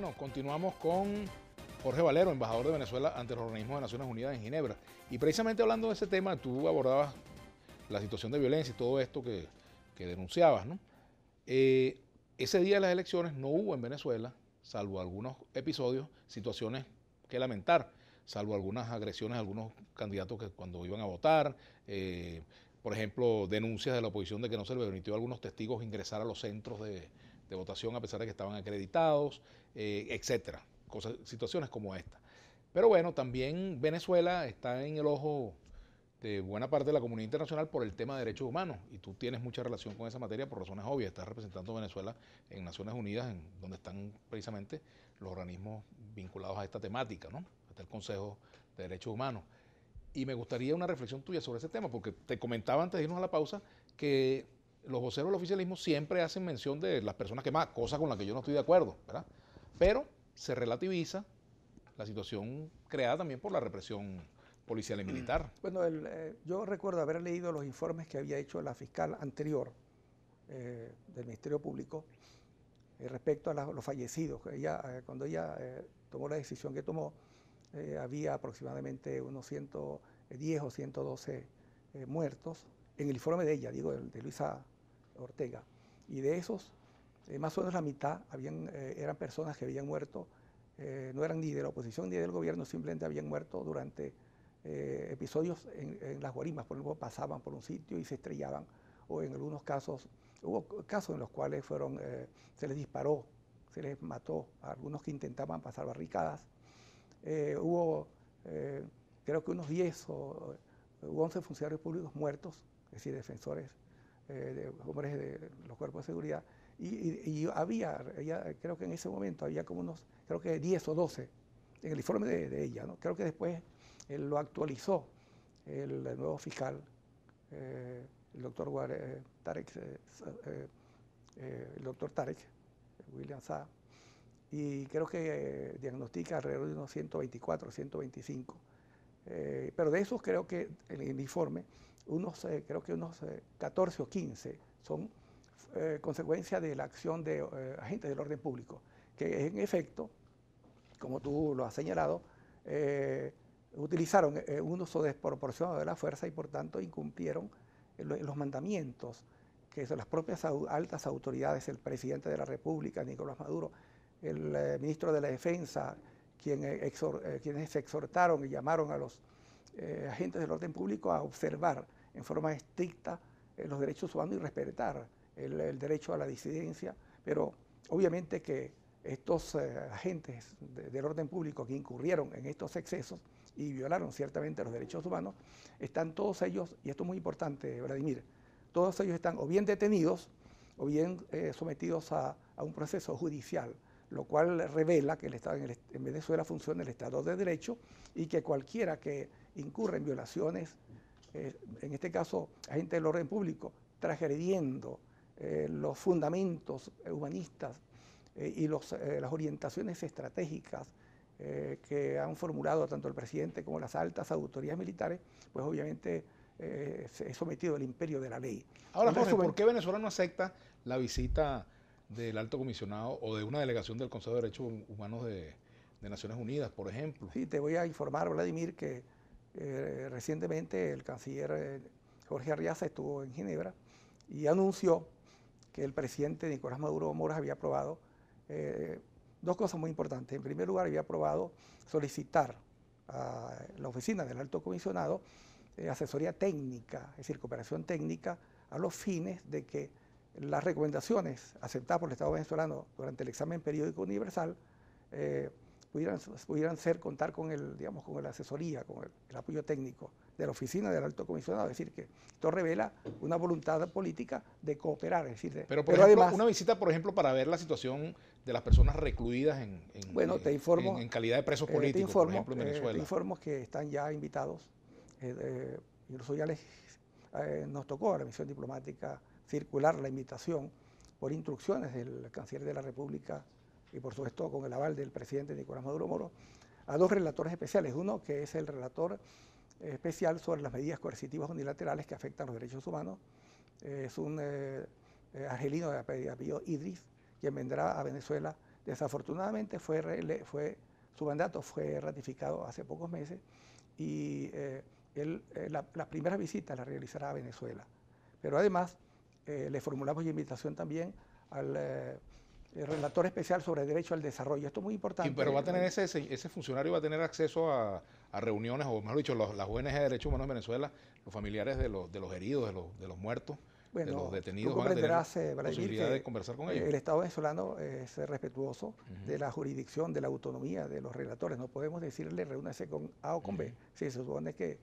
Bueno, continuamos con Jorge Valero, embajador de Venezuela ante los organismos de Naciones Unidas en Ginebra. Y precisamente hablando de ese tema, tú abordabas la situación de violencia y todo esto que denunciabas, ¿no? Ese día de las elecciones no hubo en Venezuela, salvo algunos episodios, situaciones que lamentar, salvo algunas agresiones a algunos candidatos que cuando iban a votar, por ejemplo, denuncias de la oposición de que no se le permitió a algunos testigos ingresar a los centros de votación a pesar de que estaban acreditados, etcétera, situaciones como esta. Pero bueno, también Venezuela está en el ojo de buena parte de la comunidad internacional por el tema de derechos humanos, y tú tienes mucha relación con esa materia por razones obvias. Estás representando a Venezuela en Naciones Unidas, donde están precisamente los organismos vinculados a esta temática, ¿no? Está el Consejo de Derechos Humanos. Y me gustaría una reflexión tuya sobre ese tema, porque te comentaba antes de irnos a la pausa que los voceros del oficialismo siempre hacen mención de las personas quemadas, cosa con la que yo no estoy de acuerdo, ¿verdad? Pero se relativiza la situación creada también por la represión policial y militar. Bueno, yo recuerdo haber leído los informes que había hecho la fiscal anterior del Ministerio Público respecto a los fallecidos. Cuando ella tomó la decisión que tomó, había aproximadamente unos 110 o 112 muertos en el informe de ella, digo, de Luisa Ortega. Y de esos, más o menos la mitad eran personas que habían muerto, no eran ni de la oposición ni del gobierno, simplemente habían muerto durante episodios en las guarimbas. Por ejemplo, pasaban por un sitio y se estrellaban, o en algunos casos, hubo casos en los cuales se les disparó, se les mató a algunos que intentaban pasar barricadas. Hubo creo que unos 10 o 11 funcionarios públicos muertos, es decir, defensores, hombres de los cuerpos de seguridad, y creo que en ese momento había como unos, creo que 10 o 12 en el informe de ella, ¿no? Creo que después lo actualizó el nuevo fiscal, el doctor Tarek, William Saab, y creo que diagnostica alrededor de unos 124, 125. Pero de esos creo que en el informe, creo que unos 14 o 15 son consecuencia de la acción de agentes del orden público, que en efecto, como tú lo has señalado, utilizaron un uso desproporcionado de la fuerza y por tanto incumplieron los mandamientos que son las propias altas autoridades, el presidente de la República, Nicolás Maduro, el ministro de la Defensa, quienes exhortaron y llamaron a los agentes del orden público a observar en forma estricta los derechos humanos y respetar el derecho a la disidencia, pero obviamente que estos agentes del orden público que incurrieron en estos excesos y violaron ciertamente los derechos humanos, están todos ellos, y esto es muy importante, Vladimir, todos ellos están o bien detenidos o bien sometidos a un proceso judicial, lo cual revela que en Venezuela funciona el Estado de Derecho y que cualquiera que incurra en violaciones, en este caso agentes del orden público, transgrediendo los fundamentos humanistas y las orientaciones estratégicas que han formulado tanto el presidente como las altas autoridades militares, pues obviamente es sometido al imperio de la ley. Ahora, Jorge, ¿por qué Venezuela no acepta la visita del alto comisionado o de una delegación del Consejo de Derechos Humanos de Naciones Unidas, por ejemplo? Sí, te voy a informar, Vladimir, que recientemente el canciller Jorge Arriaza estuvo en Ginebra y anunció que el presidente Nicolás Maduro Moras había aprobado dos cosas muy importantes. En primer lugar, había aprobado solicitar a la oficina del alto comisionado asesoría técnica, es decir, cooperación técnica, a los fines de que las recomendaciones aceptadas por el Estado venezolano durante el examen periódico universal pudieran contar con con la asesoría, con el apoyo técnico de la oficina del alto comisionado. Es decir, que esto revela una voluntad política de cooperar. Es decir, pero ejemplo, además, una visita, por ejemplo, para ver la situación de las personas recluidas en calidad de presos políticos, por ejemplo, en Venezuela. Te informo que están ya invitados, incluso ya nos tocó a la misión diplomática circular la invitación por instrucciones del canciller de la República y por supuesto con el aval del presidente Nicolás Maduro Moro, a dos relatores especiales. Uno que es el relator especial sobre las medidas coercitivas unilaterales que afectan los derechos humanos. Es un argelino de apellido Idris, quien vendrá a Venezuela Desafortunadamente su mandato fue ratificado hace pocos meses y la primera visita la realizará a Venezuela. Pero además le formulamos la invitación también al el relator especial sobre derecho al desarrollo. Esto es muy importante. Pero va a tener ese funcionario va a tener acceso a reuniones, o mejor dicho, las ONG de Derechos Humanos en Venezuela, los familiares de los heridos, de los muertos, de los detenidos, tú van a tener Vladimir, posibilidad de conversar con ellos. El Estado venezolano es respetuoso de la jurisdicción, de la autonomía de los relatores. No podemos decirle reúnase con A o con B. Sí, se supone que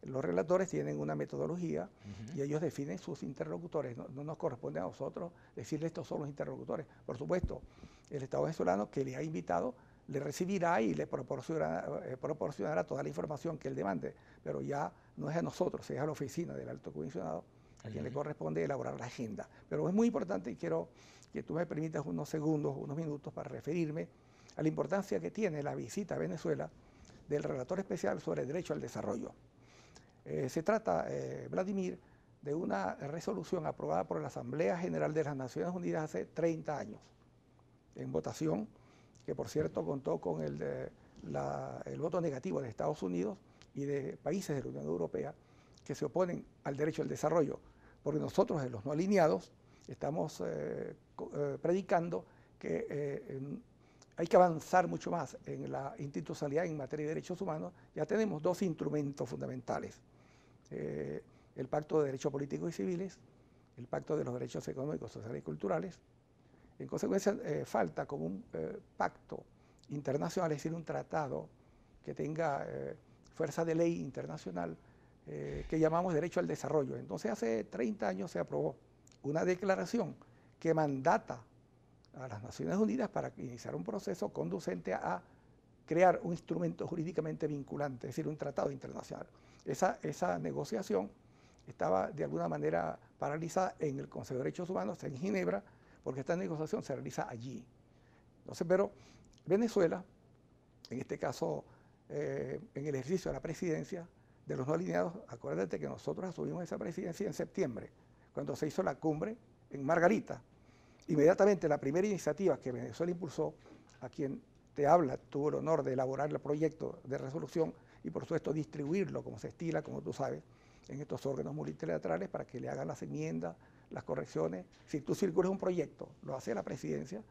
los relatores tienen una metodología y ellos definen sus interlocutores. No nos corresponde a nosotros decirle estos son los interlocutores. Por supuesto, el Estado venezolano que le ha invitado le recibirá y le proporcionará toda la información que él demande, pero ya no es a nosotros, es a la oficina del Alto Comisionado a quien le corresponde elaborar la agenda. Pero es muy importante y quiero que tú me permitas unos segundos, unos minutos para referirme a la importancia que tiene la visita a Venezuela del relator especial sobre derecho al desarrollo. Se trata, Vladimir, de una resolución aprobada por la Asamblea General de las Naciones Unidas hace 30 años, en votación, que por cierto contó con el voto negativo de Estados Unidos y de países de la Unión Europea que se oponen al derecho al desarrollo, porque nosotros, los no alineados, estamos predicando que hay que avanzar mucho más en la institucionalidad en materia de derechos humanos. Ya tenemos dos instrumentos fundamentales: el Pacto de Derechos Políticos y Civiles, el Pacto de los Derechos Económicos, Sociales y Culturales. En consecuencia, falta como un pacto internacional, es decir, un tratado que tenga fuerza de ley internacional, que llamamos derecho al desarrollo. Entonces, hace 30 años se aprobó una declaración que mandata a las Naciones Unidas para iniciar un proceso conducente a crear un instrumento jurídicamente vinculante, es decir, un tratado internacional. Esa negociación estaba de alguna manera paralizada en el Consejo de Derechos Humanos en Ginebra, porque esta negociación se realiza allí. Entonces, pero Venezuela, en este caso, en el ejercicio de la presidencia de los no alineados, acuérdate que nosotros asumimos esa presidencia en septiembre, cuando se hizo la cumbre en Margarita. Inmediatamente la primera iniciativa que Venezuela impulsó, a quien te habla, tuvo el honor de elaborar el proyecto de resolución y por supuesto distribuirlo como se estila, como tú sabes, en estos órganos multilaterales para que le hagan las enmiendas, las correcciones. Si tú circulas un proyecto, lo hace la presidencia,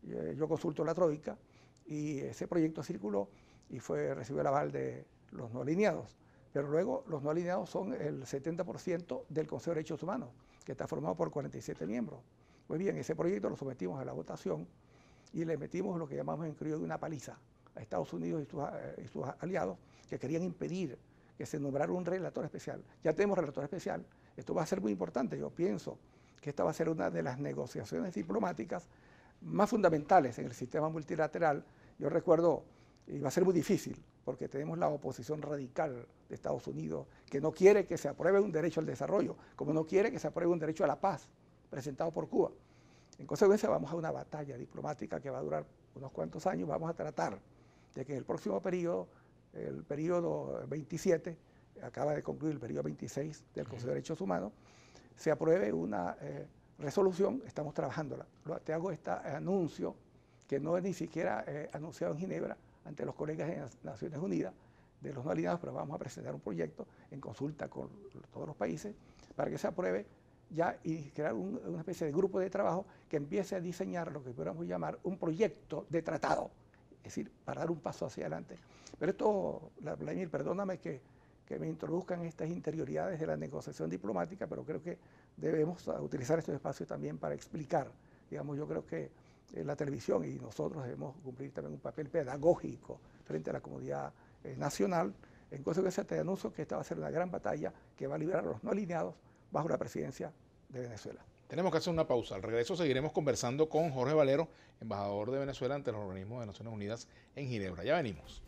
yo consulto la Troika y ese proyecto circuló y recibió el aval de los no alineados. Pero luego los no alineados son el 70% del Consejo de Derechos Humanos, que está formado por 47 miembros. Pues bien, ese proyecto lo sometimos a la votación y le metimos lo que llamamos en criollo una paliza a Estados Unidos y sus aliados, que querían impedir que se nombrara un relator especial. Ya tenemos relator especial. Esto va a ser muy importante. Yo pienso que esta va a ser una de las negociaciones diplomáticas más fundamentales en el sistema multilateral. Yo recuerdo, y va a ser muy difícil, porque tenemos la oposición radical de Estados Unidos, que no quiere que se apruebe un derecho al desarrollo, como no quiere que se apruebe un derecho a la paz, presentado por Cuba. En consecuencia, vamos a una batalla diplomática que va a durar unos cuantos años. Vamos a tratar de que en el próximo periodo, el periodo 27, acaba de concluir el periodo 26 del Consejo de Derechos Humanos, se apruebe una resolución. Estamos trabajándola. Te hago este anuncio, que no es ni siquiera anunciado en Ginebra ante los colegas de Naciones Unidas, de los no alineados, pero vamos a presentar un proyecto en consulta con todos los países para que se apruebe ya y crear una especie de grupo de trabajo que empiece a diseñar lo que podríamos llamar un proyecto de tratado, es decir, para dar un paso hacia adelante. Pero esto, Vladimir, perdóname que me introduzcan estas interioridades de la negociación diplomática, pero creo que debemos utilizar estos espacios también para explicar. Digamos, yo creo que la televisión y nosotros debemos cumplir también un papel pedagógico frente a la comunidad nacional. En consecuencia, te anuncio que esta va a ser una gran batalla que va a liberar a los no alineados bajo la presidencia de Venezuela. Tenemos que hacer una pausa. Al regreso seguiremos conversando con Jorge Valero, embajador de Venezuela ante los organismos de Naciones Unidas en Ginebra. Ya venimos.